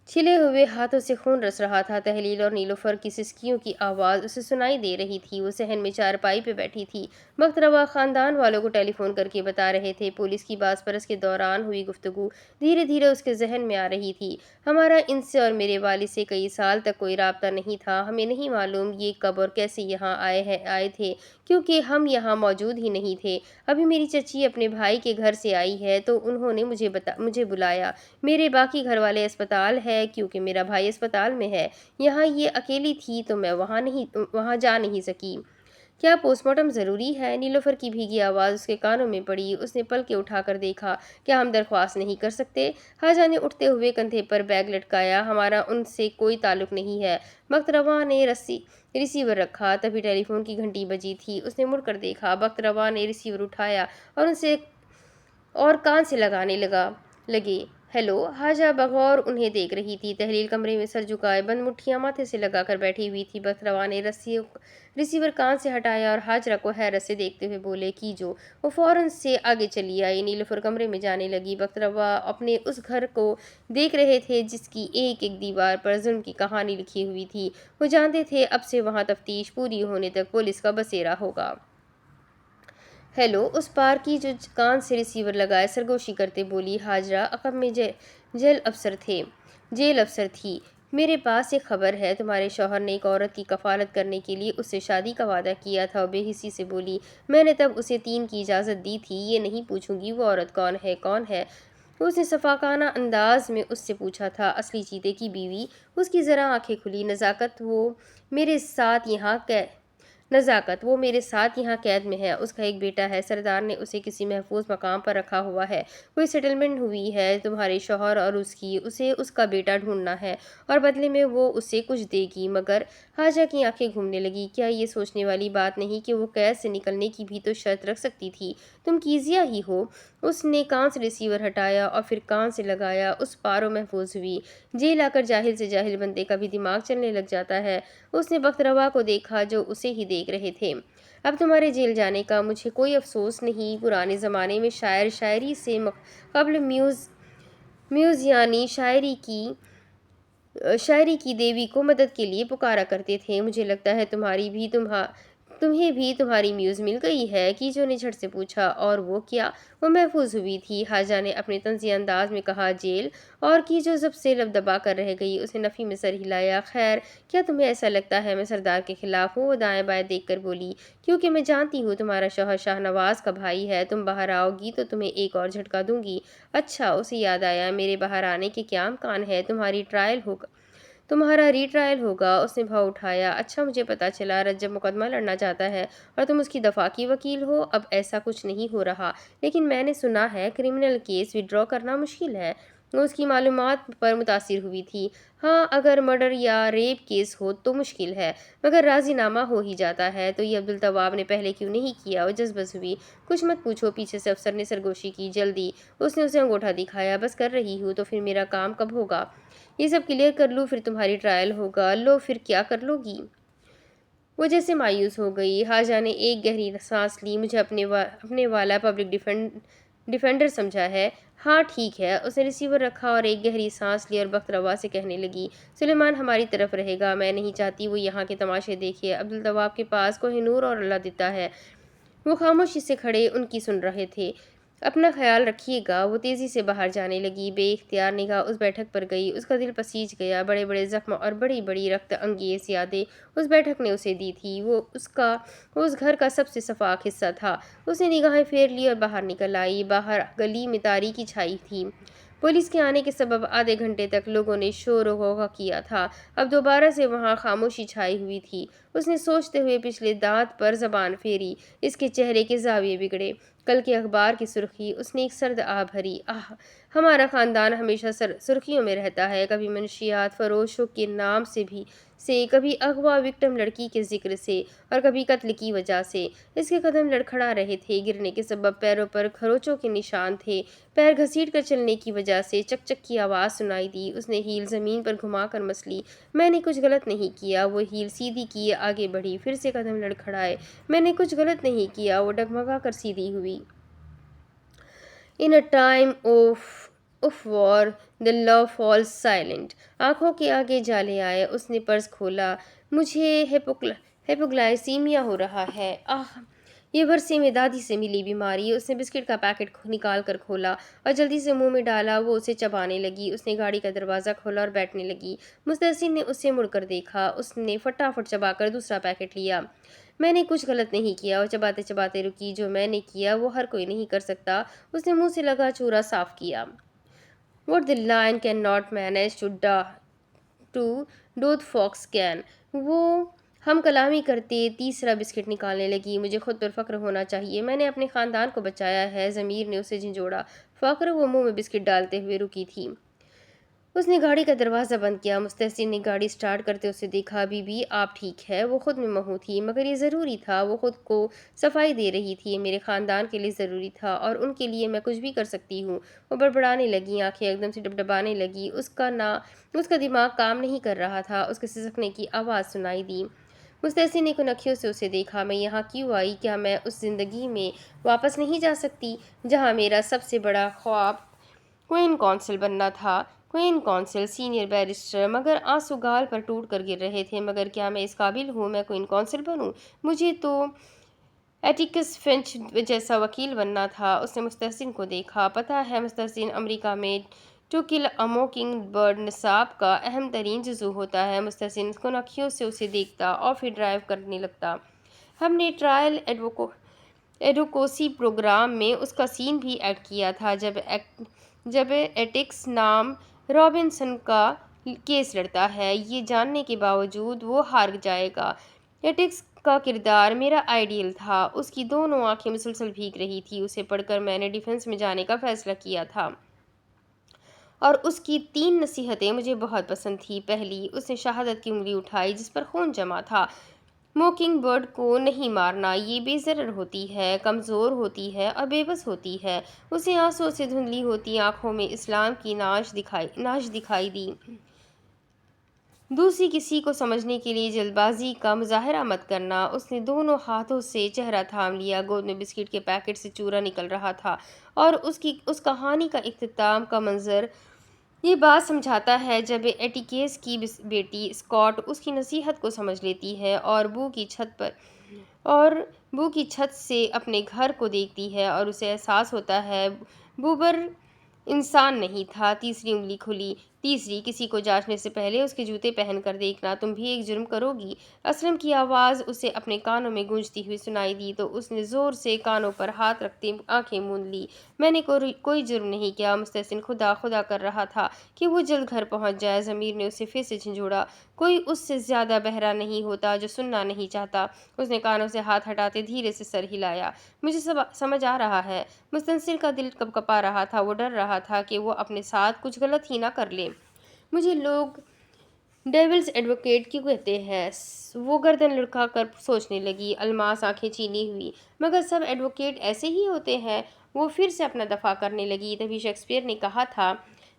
چھلے ہوئے ہاتھوں سے خون رس رہا تھا۔ تحلیل اور نیلوفر کی سسکیوں کی آواز اسے سنائی دے رہی تھی۔ وہ صحن میں چارپائی پہ بیٹھی تھی۔ بخت روا خاندان والوں کو ٹیلی فون کر کے بتا رہے تھے۔ پولیس کی باس پرس کے دوران ہوئی گفتگو دھیرے دھیرے اس کے ذہن میں آ رہی تھی۔ ہمارا ان سے اور میرے والد سے کئی سال تک کوئی رابطہ نہیں تھا۔ ہمیں نہیں معلوم یہ کب اور کیسے یہاں آئے تھے، کیونکہ ہم یہاں موجود ہی نہیں تھے۔ ابھی میری چچی اپنے بھائی کے گھر سے آئی ہے تو انہوں نے مجھے بلایا۔ میرے باقی گھر والے اسپتال ہے کیونکہ میرا بھائی اسپتال میں ہے۔ یہاں یہ اکیلی تھی تو میں وہاں جا نہیں سکی۔ کیا پوسٹ مارٹم ضروری ہے؟ نیلوفر کی بھیگی آواز اس کے کانوں میں پڑی۔ اس نے پلکیں اٹھا کر دیکھا۔ کیا ہم درخواست نہیں کر سکتے؟ حاجہ نے اٹھتے ہوئے کندھے پر بیگ لٹکایا۔ ہمارا ان سے کوئی تعلق نہیں ہے۔ بخت روا نے ریسیور رکھا۔ تبھی ٹیلی فون کی گھنٹی بجی تھی۔ اس نے مڑ کر دیکھا۔ بخت روا نے ریسیور اٹھایا اور کان سے لگانے لگے۔ ہیلو۔ حاجہ بغور انہیں دیکھ رہی تھی۔ تحلیل کمرے میں سر جھکائے بند مٹھیاں ماتھے سے لگا کر بیٹھی ہوئی تھی۔ بخت روا نے ریسیور کان سے ہٹایا اور ہاجرہ کو حیرت سے دیکھتے ہوئے بولے، کی جو؟ وہ فوراً سے آگے چلی آئی۔ نیلوفر کمرے میں جانے لگی۔ بخت روا اپنے اس گھر کو دیکھ رہے تھے جس کی ایک ایک دیوار پر ظلم کی کہانی لکھی ہوئی تھی۔ وہ جانتے تھے اب سے وہاں تفتیش پوری ہونے تک پولیس کا بسیرا ہوگا۔ ہیلو۔ اس پار کی جو کان سے ریسیور لگائے سرگوشی کرتے بولی، ہاجرہ عقب میں جیل افسر تھی۔ میرے پاس ایک خبر ہے۔ تمہارے شوہر نے ایک عورت کی کفالت کرنے کے لیے اس سے شادی کا وعدہ کیا تھا۔ وہ بے حسی سے بولی، میں نے تب اسے 3 کی اجازت دی تھی۔ یہ نہیں پوچھوں گی وہ عورت کون ہے؟ اس نے شفقانہ انداز میں اس سے پوچھا تھا۔ اصلی چیتے کی بیوی۔ اس کی ذرا آنکھیں کھلی۔ نزاکت وہ میرے ساتھ یہاں قید میں ہے۔ اس کا ایک بیٹا ہے۔ سردار نے اسے کسی محفوظ مقام پر رکھا ہوا ہے۔ کوئی سیٹلمنٹ ہوئی ہے تمہارے شوہر اور اس کی۔ اسے اس کا بیٹا ڈھونڈنا ہے اور بدلے میں وہ اسے کچھ دے گی۔ مگر حاجہ کی آنکھیں گھومنے لگی۔ کیا یہ سوچنے والی بات نہیں کہ وہ قید سے نکلنے کی بھی تو شرط رکھ سکتی تھی؟ تم کیزیا ہی ہو۔ اس نے کان سے ریسیور ہٹایا اور پھر کان سے لگایا۔ اس پاروں محفوظ ہوئی۔ جیل آ کر جاہل سے جاہل بندے کا بھی دماغ چلنے لگ جاتا ہے۔ اس نے بخت روا کو دیکھا جو اسے ہی دیکھ رہے تھے۔ اب تمہارے جیل جانے کا مجھے کوئی افسوس نہیں۔ پرانے زمانے میں شاعر شاعری سے قبل میوز یعنی شاعری کی دیوی کو مدد کے لیے پکارا کرتے تھے۔ مجھے لگتا ہے تمہاری بھی تمہیں بھی تمہاری میوز مل گئی ہے؟ کیچو نے جھٹ سے پوچھا۔ اور وہ کیا؟ وہ محفوظ ہوئی تھی، حاجہ نے اپنے طنزیہ انداز میں کہا۔ جیل؟ اور کیچو زب سے لب دبا کر رہ گئی۔ اس نے نفی میں سر ہلایا۔ خیر، کیا تمہیں ایسا لگتا ہے میں سردار کے خلاف ہوں؟ وہ دائیں بائیں دیکھ کر بولی۔ کیونکہ میں جانتی ہوں تمہارا شوہر شاہ نواز کا بھائی ہے، تم باہر آؤ گی تو تمہیں ایک اور جھٹکا دوں گی۔ اچھا، اسے یاد آیا، میرے باہر آنے کے کیا امکان ہے؟ تمہارا ری ٹرائل ہوگا۔ اس نے بھاؤ اٹھایا۔ اچھا، مجھے پتا چلا رجب مقدمہ لڑنا چاہتا ہے اور تم اس کی دفاع کی وکیل ہو۔ اب ایسا کچھ نہیں ہو رہا، لیکن میں نے سنا ہے کرمنل کیس وڈرا کرنا مشکل ہے۔ وہ اس کی معلومات پر متاثر ہوئی تھی۔ ہاں، اگر مرڈر یا ریپ کیس ہو تو مشکل ہے، مگر راضی نامہ ہو ہی جاتا ہے۔ تو یہ عبدالتواب نے پہلے کیوں نہیں کیا؟ وہ جذبس ہوئی۔ کچھ مت پوچھو، پیچھے سے افسر نے سرگوشی کی۔ جلدی، اس نے اسے انگوٹھا دکھایا۔ بس کر رہی ہوں۔ تو پھر میرا کام کب ہوگا؟ یہ سب کلیئر کر لوں پھر تمہاری ٹرائل ہوگا۔ لو، پھر کیا کر لو گی؟ وہ جیسے مایوس ہو گئی۔ حاجہ نے ایک گہری سانس لی۔ مجھے اپنے والا پبلک ڈیفینڈر سمجھا ہے؟ ہاں ٹھیک ہے۔ اس نے ریسیور رکھا اور ایک گہری سانس لی اور بخت روا سے کہنے لگی، سلیمان ہماری طرف رہے گا، میں نہیں چاہتی وہ یہاں کے تماشے دیکھے۔ عبدالتواب کے پاس کوہ نور اور اللہ دیتا ہے۔ وہ خاموشی سے کھڑے ان کی سن رہے تھے۔ اپنا خیال رکھیے گا۔ وہ تیزی سے باہر جانے لگی۔ بے اختیار نگاہ اس بیٹھک پر گئی۔ اس کا دل پسیج گیا۔ بڑے بڑے زخم اور بڑی بڑی رکت انگیز یادیں اس بیٹھک نے اسے دی تھی۔ وہ اس گھر کا سب سے شفاف حصہ تھا۔ اس نے نگاہیں پھیر لی اور باہر نکل آئی۔ باہر گلی میں تاریکی چھائی تھی۔ پولیس کے آنے کے سبب آدھے گھنٹے تک لوگوں نے شور و غوغا کیا تھا۔ اب دوبارہ سے وہاں خاموشی چھائی ہوئی تھی۔ اس نے سوچتے ہوئے پچھلے دانت پر زبان پھیری۔ اس کے چہرے کے زاویے بگڑے۔ کل کے اخبار کی سرخی۔ اس نے ایک سرد آہ بھری۔ آہ، ہمارا خاندان ہمیشہ سرخیوں میں رہتا ہے، کبھی منشیات فروشوں کے نام سے کبھی اغوا وکٹم لڑکی کے ذکر سے اور کبھی قتل کی وجہ سے۔ اس کے قدم لڑکھڑا رہے تھے۔ گرنے کے سبب پیروں پر کھروچوں کے نشان تھے۔ پیر گھسیٹ کر چلنے کی وجہ سے چک چک کی آواز سنائی دی۔ اس نے ہیل زمین پر گھما کر مس لی۔ میں نے کچھ غلط نہیں کیا۔ وہ ہیل سیدھی کیے آگے بڑھی۔ پھر سے قدم لڑکھڑائے۔ میں نے کچھ غلط نہیں کیا۔ وہ ڈگمگا کر سیدھی ہوئی۔ In a time of war, the law falls silent. آنکھوں کے آگے جالے آئے۔ اس نے پرس کھولا۔ مجھے ہیپوگلائسیمیا ہو رہا ہے۔ آہ، یہ برسے میں دادی سے ملی بیماری۔ اس نے بسکٹ کا پیکٹ نکال کر کھولا اور جلدی سے منہ میں ڈالا۔ وہ اسے چبانے لگی۔ اس نے گاڑی کا دروازہ کھولا اور بیٹھنے لگی۔ مستحسن نے اسے مڑ کر دیکھا۔ اس نے فٹافٹ چبا کر دوسرا پیکٹ لیا۔ میں نے کچھ غلط نہیں کیا۔ وہ چباتے چباتے رکی۔ جو میں نے کیا وہ ہر کوئی نہیں کر سکتا۔ اس نے منہ سے لگا چورا صاف کیا۔ What the lion cannot manage to do the fox can. وہ ہم کلامی کرتے تیسرا بسکٹ نکالنے لگی۔ مجھے خود پر فخر ہونا چاہیے، میں نے اپنے خاندان کو بچایا ہے۔ ضمیر نے اسے جھنجھوڑا۔ فخر؟ وہ منہ میں بسکٹ ڈالتے ہوئے رکی تھی۔ اس نے گاڑی کا دروازہ بند کیا۔ مستحسن نے گاڑی سٹارٹ کرتے اسے دیکھا۔ بی بی، آپ ٹھیک ہے؟ وہ خود میں مہو تھی، مگر یہ ضروری تھا۔ وہ خود کو صفائی دے رہی تھی۔ میرے خاندان کے لیے ضروری تھا اور ان کے لیے میں کچھ بھی کر سکتی ہوں۔ وہ بڑبڑانے لگی، آنکھیں ایک دم سے ڈبڈبانے لگی۔ اس کا دماغ کام نہیں کر رہا تھا۔ اس کے سسکنے کی آواز سنائی دی۔ مستحسن نے کنکھیوں سے اسے دیکھا۔ میں یہاں کیوں آئی؟ کیا میں اس زندگی میں واپس نہیں جا سکتی جہاں میرا سب سے بڑا خواب کوئن کونسل بننا تھا؟ کوئن کونسل، سینئر بیرسٹر، مگر آنسو گال پر ٹوٹ کر گر رہے تھے۔ مگر کیا میں اس قابل ہوں میں کوئن کونسل بنوں؟ مجھے تو ایٹیکس فنچ جیسا وکیل بننا تھا۔ اس نے مستحسن کو دیکھا۔ پتہ ہے مستحسن، امریکہ میں to kill a mocking bird نصاب کا اہم ترین جزو ہوتا ہے۔ مستحسن کنکھیوں سے اسے دیکھتا اور پھر ڈرائیو کرنے لگتا۔ ہم نے ٹرائل ایڈوکوسی پروگرام میں اس کا سین بھی ایکٹ کیا تھا جب ایٹکس نام رابنسن کا کیس لڑتا ہے۔ یہ جاننے کے باوجود وہ ہار جائے گا۔ ایٹکس کا کردار میرا آئیڈیل تھا۔ اس کی دونوں آنکھیں مسلسل بھیگ رہی تھی۔ اسے پڑھ کر میں نے ڈیفنس میں جانے کا فیصلہ کیا تھا اور اس کی 3 نصیحتیں مجھے بہت پسند تھیں۔ پہلی، اس نے شہادت کی انگلی اٹھائی جس پر خون جمع تھا۔ موکنگ برڈ کو نہیں مارنا، یہ بے ضرر ہوتی ہے، کمزور ہوتی ہے اور بے بس ہوتی ہے۔ اسے آنسوؤں سے دھندلی ہوتی آنکھوں میں اسلام کی ناش دکھائی دی۔ دوسری، کسی کو سمجھنے کے لیے جلد بازی کا مظاہرہ مت کرنا۔ اس نے دونوں ہاتھوں سے چہرہ تھام لیا۔ گود میں بسکٹ کے پیکٹ سے چورا نکل رہا تھا اور اس کہانی کا اختتام کا منظر یہ بات سمجھاتا ہے جب ایٹیکس کی بیٹی اسکاٹ اس کی نصیحت کو سمجھ لیتی ہے اور بو کی چھت پر اور بو کی چھت سے اپنے گھر کو دیکھتی ہے اور اسے احساس ہوتا ہے بوبر انسان نہیں تھا۔ تیسری انگلی کھلی۔ تیسری، کسی کو جانچنے سے پہلے اس کے جوتے پہن کر دیکھنا، تم بھی ایک جرم کرو گی۔ اسلم کی آواز اسے اپنے کانوں میں گونجتی ہوئی سنائی دی تو اس نے زور سے کانوں پر ہاتھ رکھتے آنکھیں موند لی۔ میں نے کوئی جرم نہیں کیا۔ مستحسن خدا خدا کر رہا تھا کہ وہ جلد گھر پہنچ جائے۔ ضمیر نے اسے پھر سے جھنجھوڑا۔ کوئی اس سے زیادہ بہرا نہیں ہوتا جو سننا نہیں چاہتا۔ اس نے کانوں سے ہاتھ ہٹاتے دھیرے سے سر ہلایا۔ مجھے سمجھ آ رہا ہے۔ مستنصر کا دل کپکپا رہا تھا۔ وہ ڈر رہا تھا کہ وہ اپنے ساتھ کچھ غلط ہی نہ کر لے۔ مجھے لوگ ڈیولز ایڈوکیٹ کیوں کہتے ہیں؟ وہ گردن لڑکا کر سوچنے لگی۔ الماس آنکھیں چینی ہوئی۔ مگر سب ایڈوکیٹ ایسے ہی ہوتے ہیں۔ وہ پھر سے اپنا دفاع کرنے لگی۔ تبھی شیکسپیئر نے کہا تھا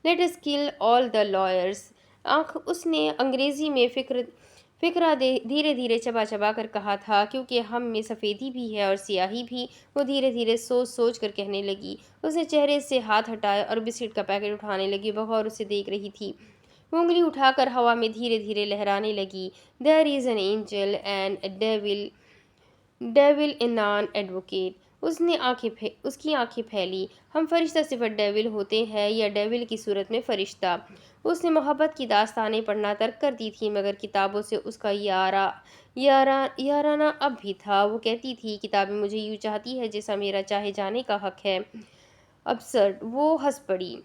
لیٹ اس کل آل دا لائرز۔ اس نے انگریزی میں فقرہ دھیرے دھیرے چبا چبا کر کہا تھا کیونکہ ہم میں سفیدی بھی ہے اور سیاہی بھی۔ وہ دھیرے دھیرے سوچ سوچ کر کہنے لگی۔ اس نے چہرے سے ہاتھ ہٹائے اور بسکٹ کا پیکٹ اٹھانے لگی۔ بغور اسے دیکھ رہی تھی۔ وہ انگلی اٹھا کر ہوا میں دھیرے دھیرے لہرانے لگی۔ There is an angel and a devil in an advocate۔ اس کی آنکھیں پھیلی۔ ہم فرشتہ صفت ڈیول ہوتے ہیں یا ڈیول کی صورت میں فرشتہ؟ اس نے محبت کی داستانیں پڑھنا ترک کر دی تھی مگر کتابوں سے اس کا یارانہ اب بھی تھا۔ وہ کہتی تھی کتابیں مجھے یوں چاہتی ہے جیسا میرا چاہے جانے کا حق ہے۔ ابسرڈ۔ وہ ہنس پڑی۔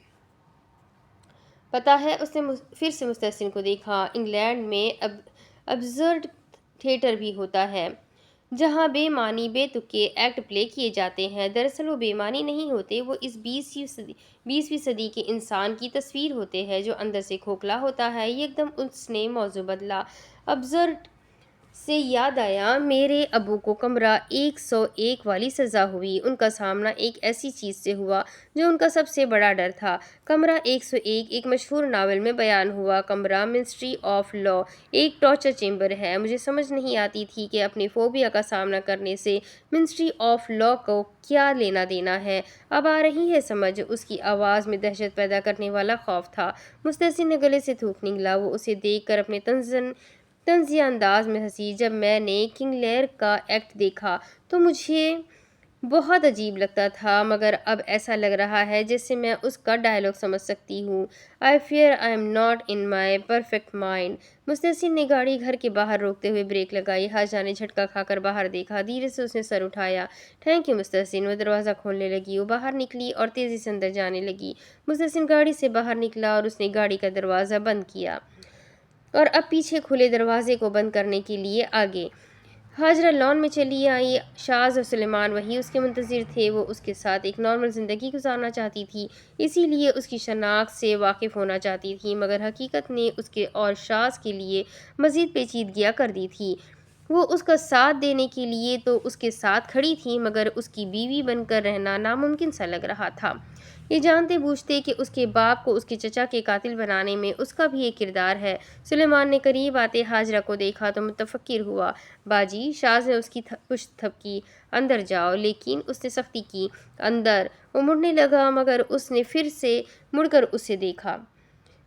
پتہ ہے، اس نے پھر سے مستحسن کو دیکھا، انگلینڈ میں ابسرڈ تھیٹر بھی ہوتا ہے جہاں بے معنی بے تکے ایکٹ پلے کیے جاتے ہیں۔ دراصل وہ بے معنی نہیں ہوتے، وہ اس 20ویں صدی کے انسان کی تصویر ہوتے ہیں جو اندر سے کھوکھلا ہوتا ہے۔ ایک دم اس نے موضوع بدلا۔ ابسرڈ سے یاد آیا، میرے ابو کو کمرہ 101 والی سزا ہوئی۔ ان کا سامنا ایک ایسی چیز سے ہوا جو ان کا سب سے بڑا ڈر تھا۔ کمرہ 101 ایک مشہور ناول میں بیان ہوا۔ کمرہ منسٹری آف لا ایک ٹارچر چیمبر ہے۔ مجھے سمجھ نہیں آتی تھی کہ اپنے فوبیا کا سامنا کرنے سے منسٹری آف لا کو کیا لینا دینا ہے۔ اب آ رہی ہے سمجھ؟ اس کی آواز میں دہشت پیدا کرنے والا خوف تھا۔ مستحسن نے گلے سے تھوک نگلا۔ وہ اسے دیکھ کر اپنے طنزیہ انداز میں ہنسی۔ جب میں نے کنگ لیئر کا ایکٹ دیکھا تو مجھے بہت عجیب لگتا تھا مگر اب ایسا لگ رہا ہے جیسے میں اس کا ڈائلاگ سمجھ سکتی ہوں۔ I fear I am not in my perfect mind۔ مستحسن نے گاڑی گھر کے باہر روکتے ہوئے بریک لگائی۔ حاجرہ نے جھٹکا کھا کر باہر دیکھا۔ دھیرے سے اس نے سر اٹھایا۔ تھینک یو مستحسن۔ وہ دروازہ کھولنے لگی۔ وہ باہر نکلی اور تیزی سے اندر جانے لگی۔ مستحسن گاڑی سے باہر نکلا اور اس نے گاڑی کا دروازہ بند کیا اور اب پیچھے کھلے دروازے کو بند کرنے کے لیے آگے۔ حاجرہ لان میں چلی آئی۔ شاز اور سلیمان وہیں اس کے منتظر تھے۔ وہ اس کے ساتھ ایک نارمل زندگی گزارنا چاہتی تھی، اسی لیے اس کی شناخت سے واقف ہونا چاہتی تھی، مگر حقیقت نے اس کے اور شاز کے لیے مزید پیچیدگیاں کر دی تھی۔ وہ اس کا ساتھ دینے کے لیے تو اس کے ساتھ کھڑی تھی مگر اس کی بیوی بن کر رہنا ناممکن سا لگ رہا تھا۔ یہ جانتے بوجھتے کہ اس کے باپ کو اس کے چچا کے قاتل بنانے میں اس کا بھی ایک کردار ہے۔ سلیمان نے قریب آتے حاجرہ کو دیکھا تو متفکر ہوا۔ باجی، شاز نے اس کی پشت تھپکی۔ اندر جاؤ۔ لیکن اس نے سختی کی۔ اندر۔ وہ مڑنے لگا مگر اس نے پھر سے مڑ کر اسے دیکھا۔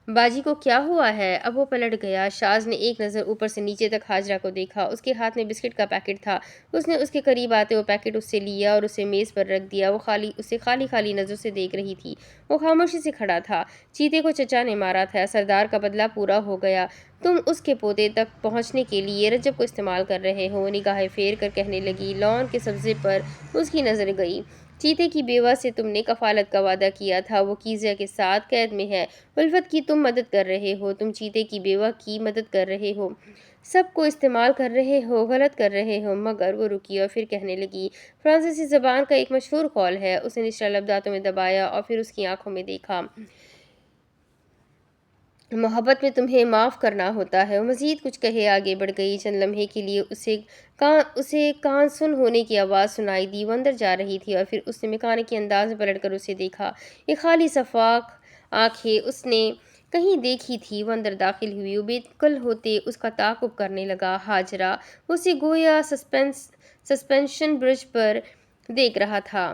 باجی کو کیا ہوا ہے؟ اب وہ پلٹ گیا۔ شاز نے ایک نظر اوپر سے نیچے تک حاجرہ کو دیکھا۔ اس کے ہاتھ میں بسکٹ کا پیکٹ تھا۔ اس نے اس کے قریب آتے وہ پیکٹ اس سے لیا اور اسے میز پر رکھ دیا۔ وہ اسے خالی نظروں سے دیکھ رہی تھی۔ وہ خاموشی سے کھڑا تھا۔ چیتے کو چچا نے مارا تھا۔ سردار کا بدلہ پورا ہو گیا۔ تم اس کے پوتے تک پہنچنے کے لیے رجب کو استعمال کر رہے ہو۔ نگاہیں پھیر کر کہنے لگی۔ لان کے سبزے پر اس کی نظر گئی۔ چیتے کی بیوہ سے تم نے کفالت کا وعدہ کیا تھا، وہ کیزیا کے ساتھ قید میں ہے۔ الفت کی تم مدد کر رہے ہو، تم چیتے کی بیوہ کی مدد کر رہے ہو، سب کو استعمال کر رہے ہو، غلط کر رہے ہو۔ مگر وہ رکی اور پھر کہنے لگی۔ فرانسیسی زبان کا ایک مشہور قول ہے۔ اس نے نچلا لب دانتوں میں دبایا اور پھر اس کی آنکھوں میں دیکھا۔ محبت میں تمہیں معاف کرنا ہوتا ہے۔ وہ مزید کچھ کہے آگے بڑھ گئی۔ چند لمحے کے لیے اسے کان سن ہونے کی آواز سنائی دی۔ وہ اندر جا رہی تھی اور پھر اس نے میکانکی انداز میں پلٹ کر اسے دیکھا۔ ایک خالی شفاف آنکھیں اس نے کہیں دیکھی تھی۔ وہ اندر داخل ہوئی۔ وہ بے عقل ہوتے اس کا تعاقب کرنے لگا۔ حاجرہ اسے گویا سسپینشن برج پر دیکھ رہا تھا۔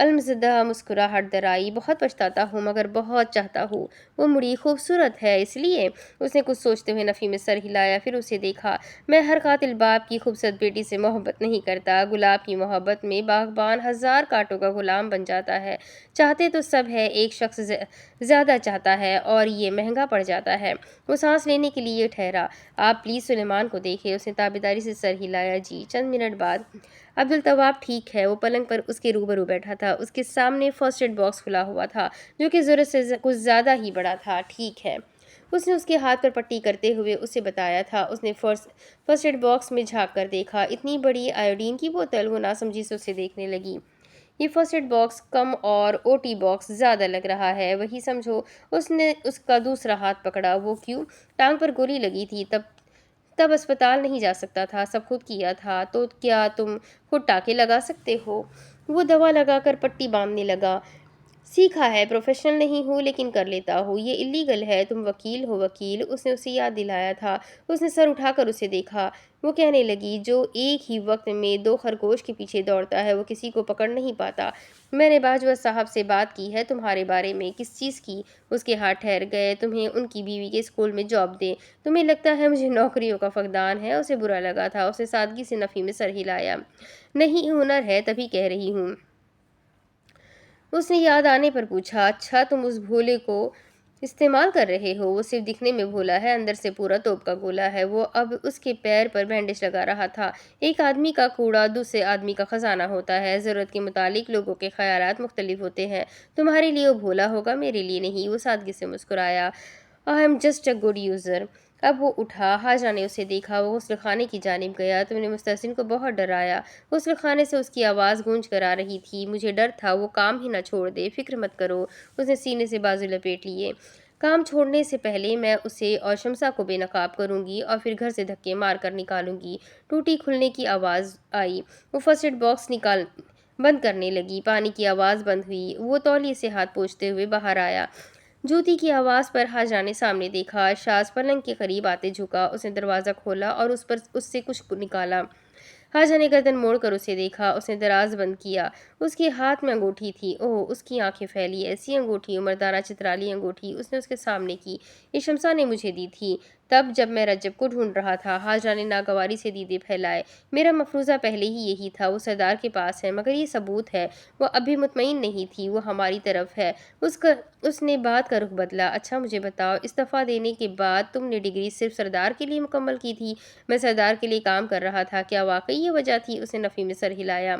المزدہ مسکراہٹ درائی۔ بہت پچھتاتا ہوں مگر بہت چاہتا ہوں۔ وہ مڑی، خوبصورت ہے اس لیے؟ اس نے کچھ سوچتے ہوئے نفی میں سر ہلایا، پھر اسے دیکھا۔ میں ہر قاتل باپ کی خوبصورت بیٹی سے محبت نہیں کرتا۔ گلاب کی محبت میں باغبان 1000 کانٹوں کا غلام بن جاتا ہے۔ چاہتے تو سب ہے، ایک شخص زیادہ چاہتا ہے اور یہ مہنگا پڑ جاتا ہے۔ وہ سانس لینے کے لیے ٹھہرا۔ آپ پلیز سلیمان کو دیکھیں۔ اس نے تابعداری سے سر ہلایا۔ جی۔ چند منٹ بعد عبدالتواب ٹھیک ہے۔ وہ پلنگ پر اس کے روبرو بیٹھا تھا۔ اس کے سامنے فرسٹ ایڈ باکس کھلا ہوا تھا جو کہ ضرورت سے کچھ زیادہ ہی بڑا تھا۔ ٹھیک ہے، اس نے اس کے ہاتھ پر پٹی کرتے ہوئے اسے بتایا تھا۔ اس نے فرسٹ ایڈ باکس میں جھانک کر دیکھا۔ اتنی بڑی آیوڈین کی بوتل؟ وہ ناسمجھی سے اسے دیکھنے لگی۔ یہ فرسٹ ایڈ باکس کم اور او ٹی باکس زیادہ لگ رہا ہے، وہی سمجھو۔ اس نے اس کا دوسرا ہاتھ پکڑا۔ وہ کیوں؟ ٹانگ پر گولی لگی تھی، تب اسپتال نہیں جا سکتا تھا، سب خود کیا تھا۔ تو کیا تم خود ٹانکے لگا سکتے ہو؟ وہ دوا لگا کر پٹی باندھنے لگا۔ سیکھا ہے، پروفیشنل نہیں ہوں لیکن کر لیتا ہوں۔ یہ اللیگل ہے۔ تم وکیل ہو؟ وکیل؟ اس نے اسے یاد دلایا تھا۔ اس نے سر اٹھا کر اسے دیکھا۔ وہ کہنے لگی، جو ایک ہی وقت میں 2 خرگوش کے پیچھے دوڑتا ہے وہ کسی کو پکڑ نہیں پاتا۔ میں نے باجوہ صاحب سے بات کی ہے تمہارے بارے میں۔ کس چیز کی؟ اس کے ہاتھ ٹھہر گئے۔ تمہیں ان کی بیوی کے اسکول میں جاب دیں۔ تمہیں لگتا ہے مجھے نوکریوں کا فقدان ہے؟ اسے برا لگا تھا۔ اس نے سادگی سے نفی میں سر ہلایا۔ نہیں، ہنر ہے تبھی کہہ رہی ہوں۔ اس نے یاد آنے پر پوچھا، اچھا تم اس بھولے کو استعمال کر رہے ہو؟ وہ صرف دکھنے میں بھولا ہے، اندر سے پورا توپ کا گولا ہے۔ وہ اب اس کے پیر پر بینڈیج لگا رہا تھا۔ ایک آدمی کا کوڑا دوسرے آدمی کا خزانہ ہوتا ہے۔ ضرورت کے متعلق لوگوں کے خیالات مختلف ہوتے ہیں۔ تمہارے لیے وہ بھولا ہوگا، میرے لیے نہیں۔ وہ سادگی سے مسکرایا۔ I am just a good user. اب وہ اٹھا۔ حاجہ نے اسے دیکھا۔ وہ غسل خانے کی جانب گیا۔ تم نے مستحسن کو بہت ڈرایا۔ غسل خانے سے اس کی آواز گونج کر آ رہی تھی۔ مجھے ڈر تھا وہ کام ہی نہ چھوڑ دے۔ فکر مت کرو۔ اس نے سینے سے بازو لپیٹ لیے۔ کام چھوڑنے سے پہلے میں اسے اور شمسا کو بے نقاب کروں گی اور پھر گھر سے دھکے مار کر نکالوں گی۔ ٹوٹی کھلنے کی آواز آئی۔ وہ فرسٹ ایڈ باکس بند کرنے لگی۔ پانی کی آواز بند ہوئی۔ وہ تولیے سے ہاتھ پوچھتے ہوئے باہر آیا۔ جوتی کی آواز پر حاجہ نے سامنے دیکھا۔ شاز پلنگ کے قریب آتے جھکا۔ اس نے دروازہ کھولا اور اس سے کچھ نکالا۔ حاجہ نے گردن موڑ کر اسے دیکھا۔ اس نے دراز بند کیا۔ اس کے ہاتھ میں انگوٹھی تھی۔ اوہ! اس کی آنکھیں پھیلی۔ ایسی انگوٹھی، مردانہ چترالی انگوٹھی۔ اس نے اس کے سامنے کی۔ یہ شمسا نے مجھے دی تھی، تب جب میں رجب کو ڈھونڈ رہا تھا۔ حاجہ نے ناگواری سے دیدے پھیلائے۔ میرا مفروضہ پہلے ہی یہی تھا، وہ سردار کے پاس ہے، مگر یہ ثبوت ہے۔ وہ اب بھی مطمئن نہیں تھی۔ وہ ہماری طرف ہے۔ اس نے بات کا رخ بدلا۔ اچھا مجھے بتاؤ، استعفیٰ دینے کے بعد تم نے ڈگری صرف سردار کے لیے مکمل کی تھی؟ میں سردار کے لیے کام کر رہا تھا۔ کیا واقعی یہ وجہ تھی؟ اس نے نفی میں سر ہلایا۔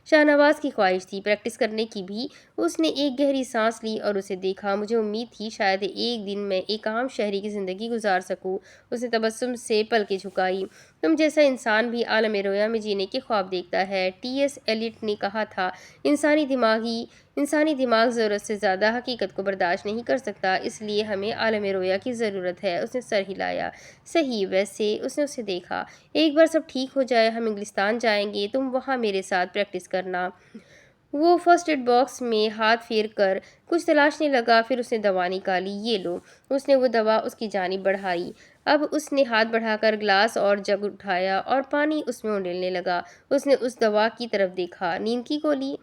شاہ نواز کی خواہش تھی، پریکٹس کرنے کی بھی۔ اس نے ایک گہری سانس لی اور اسے دیکھا۔ مجھے امید تھی شاید ایک دن میں ایک عام شہری کی زندگی گزار سکوں۔ اس نے تبسم سے پلکیں جھکائی۔ تم جیسا انسان بھی عالم رویا میں جینے کے خواب دیکھتا ہے۔ ٹی ایس ایلیٹ نے کہا تھا، انسانی دماغ ضرورت سے زیادہ حقیقت کو برداشت نہیں کر سکتا، اس لیے ہمیں عالم رویا کی ضرورت ہے۔ اس نے سر ہلایا۔ صحیح، ویسے؟ اس نے اسے دیکھا۔ ایک بار سب ٹھیک ہو جائے ہم انگلستان جائیں گے، تم وہاں میرے ساتھ پریکٹس کرنا۔ وہ فرسٹ ایڈ باکس میں ہاتھ پھیر کر کچھ تلاشنے لگا، پھر اس نے دوا نکالی۔ یہ لو۔ اس نے وہ دوا اس کی جانب بڑھائی۔ اب اس نے ہاتھ بڑھا کر گلاس اور جگ اٹھایا اور پانی اس میں اونڈیلنے لگا۔ اس نے اس دوا کی طرف دیکھا۔ نیند کی گولی؟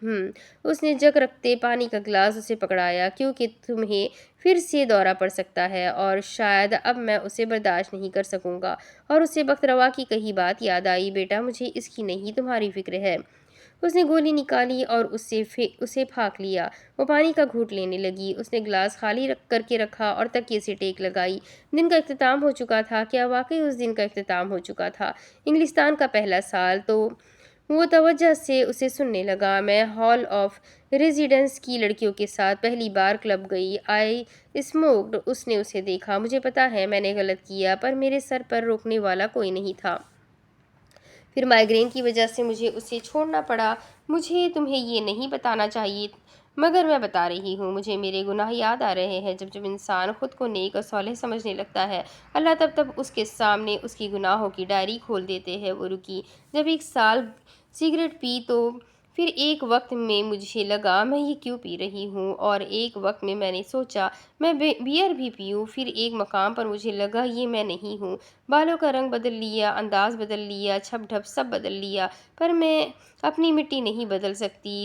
اس نے جگ رکھتے پانی کا گلاس اسے پکڑایا۔ کیونکہ تمہیں پھر سے دورہ پڑ سکتا ہے اور شاید اب میں اسے برداشت نہیں کر سکوں گا۔ اور اسے بخت روا کی کہی بات یاد آئی، بیٹا مجھے اس کی نہیں تمہاری فکر ہے۔ اس نے گولی نکالی اور اسے پھانک لیا۔ وہ پانی کا گھونٹ لینے لگی۔ اس نے گلاس خالی کر کے رکھا اور تکیے سے ٹیک لگائی۔ دن کا اختتام ہو چکا تھا۔ کیا واقعی اس دن کا اختتام ہو چکا تھا؟ انگلستان کا پہلا سال تو؟ وہ توجہ سے اسے سننے لگا۔ میں ہال آف ریزیڈنس کی لڑکیوں کے ساتھ پہلی بار کلب گئی۔ آئی اسموکڈ۔ اس نے اسے دیکھا۔ مجھے پتا ہے میں نے غلط کیا، پر میرے سر پر روکنے والا کوئی نہیں تھا۔ پھر مائیگرین کی وجہ سے مجھے اسے چھوڑنا پڑا۔ مجھے تمہیں یہ نہیں بتانا چاہیے مگر میں بتا رہی ہوں۔ مجھے میرے گناہ یاد آ رہے ہیں۔ جب انسان خود کو نیک اور صالح سمجھنے لگتا ہے، اللہ تب اس کے سامنے اس کی گناہوں کی ڈائری کھول دیتے ہیں۔ وہ رکی۔ جب 1 سال سگریٹ پی تو پھر ایک وقت میں مجھے لگا میں یہ کیوں پی رہی ہوں، اور ایک وقت میں نے سوچا میں بیئر بھی پیوں۔ پھر ایک مقام پر مجھے لگا یہ میں نہیں ہوں۔ بالوں کا رنگ بدل لیا، انداز بدل لیا، چھپ ڈھپ سب بدل لیا، پر میں اپنی مٹی نہیں بدل سکتی۔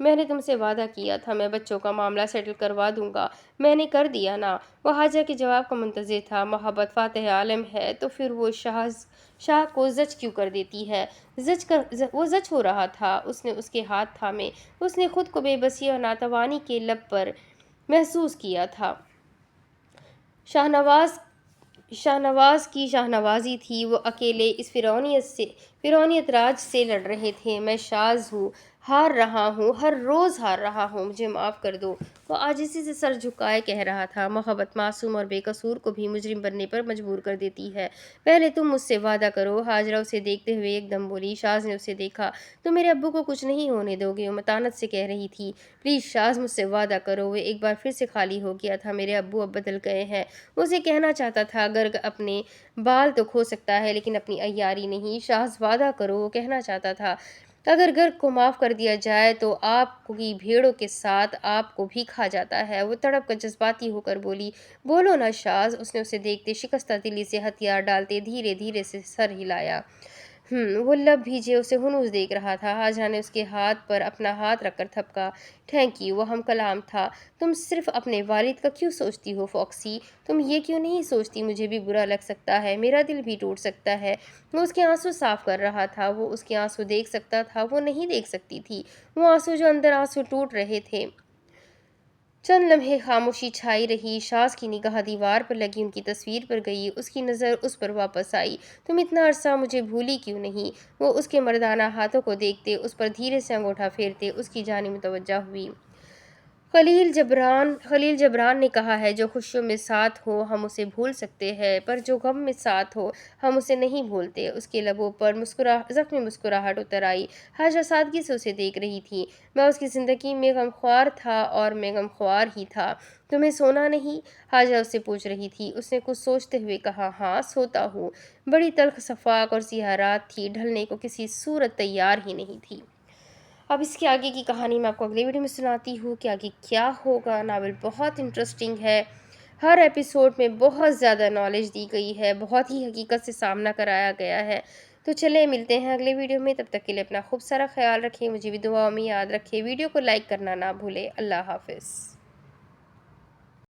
میں نے تم سے وعدہ کیا تھا میں بچوں کا معاملہ سیٹل کروا دوں گا، میں نے کر دیا نا۔ وہ حاجہ کے جواب کا منتظر تھا۔ محبت فاتح عالم ہے تو پھر وہ شاہ کو زج کیوں کر دیتی ہے؟ وہ زج ہو رہا تھا۔ اس نے اس کے ہاتھ تھامے، اس نے خود کو بے بسی اور ناتوانی کے لب پر محسوس کیا تھا۔ شاہنواز کی شاہنوازی تھی، وہ اکیلے اس فرعونیت راج سے لڑ رہے تھے۔ میں شاذ ہوں، ہار رہا ہوں، ہر روز ہار رہا ہوں، مجھے معاف کر دو۔ وہ عاجزی سے سر جھکائے کہہ رہا تھا۔ محبت معصوم اور بے قصور کو بھی مجرم بننے پر مجبور کر دیتی ہے۔ پہلے تم مجھ سے وعدہ کرو۔ ہاجرہ اسے دیکھتے ہوئے ایک دم بولی۔ شاذ نے اسے دیکھا۔ تم میرے ابو کو کچھ نہیں ہونے دو گے؟ وہ متانت سے کہہ رہی تھی۔ پلیز شاذ مجھ سے وعدہ کرو۔ وہ ایک بار پھر سے خالی ہو گیا تھا۔ میرے ابو اب بدل گئے ہیں۔ وہ اسے کہنا چاہتا تھا، گرگ اپنے بال تو کھو سکتا ہے لیکن اپنی عیاری نہیں۔ شاذ وعدہ کرو، وہ کہنا چاہتا تھا۔ اگر گرگ کو معاف کر دیا جائے تو آپ کی بھیڑوں کے ساتھ آپ کو بھی کھا جاتا ہے۔ وہ تڑپ کر جذباتی ہو کر بولی۔ بولو نا شاذ۔ اس نے اسے دیکھتے شکستہ دلی سے ہتھیار ڈالتے دھیرے دھیرے سے سر ہلایا۔ وہ لب بھیجے اسے ہنوز دیکھ رہا تھا۔ حاجرہ نے اس کے ہاتھ پر اپنا ہاتھ رکھ کر تھپکا۔ تھینک یو، وہ ہم کلام تھا۔ تم صرف اپنے والد کا کیوں سوچتی ہو فاکسی؟ تم یہ کیوں نہیں سوچتی مجھے بھی برا لگ سکتا ہے، میرا دل بھی ٹوٹ سکتا ہے؟ وہ اس کے آنسو صاف کر رہا تھا۔ وہ اس کے آنسو دیکھ سکتا تھا، وہ نہیں دیکھ سکتی تھی۔ وہ آنسو جو اندر آنسو ٹوٹ رہے تھے۔ چند لمحے خاموشی چھائی رہی۔ شاذ کی نگاہ دیوار پر لگی ان کی تصویر پر گئی۔ اس کی نظر اس پر واپس آئی۔ تم اتنا عرصہ مجھے بھولی کیوں نہیں؟ وہ اس کے مردانہ ہاتھوں کو دیکھتے اس پر دھیرے سے انگوٹھا پھیرتے اس کی جانب متوجہ ہوئی۔ خلیل جبران نے کہا ہے، جو خوشیوں میں ساتھ ہو ہم اسے بھول سکتے ہیں، پر جو غم میں ساتھ ہو ہم اسے نہیں بھولتے۔ اس کے لبوں پر زخمی مسکراہٹ اتر آئی۔ حاجرہ سادگی سے اسے دیکھ رہی تھی۔ میں اس کی زندگی میں غمخوار تھا اور میں غمخوار ہی تھا۔ تمہیں سونا نہیں؟ حاجرہ اس سے پوچھ رہی تھی۔ اس نے کچھ سوچتے ہوئے کہا، ہاں سوتا ہوں۔ بڑی تلخ صفاق اور سیاہ رات تھی، ڈھلنے کو کسی صورت تیار ہی نہیں تھی۔ اب اس کے آگے کی کہانی میں آپ کو اگلے ویڈیو میں سناتی ہوں کہ آگے کیا ہوگا۔ ناول بہت انٹرسٹنگ ہے، ہر ایپیسوڈ میں بہت زیادہ نالج دی گئی ہے، بہت ہی حقیقت سے سامنا کرایا گیا ہے۔ تو چلیں ملتے ہیں اگلے ویڈیو میں، تب تک کے لیے اپنا خوب سارا خیال رکھیں، مجھے بھی دعاؤں میں یاد رکھیں، ویڈیو کو لائک کرنا نہ بھولیں۔ اللہ حافظ۔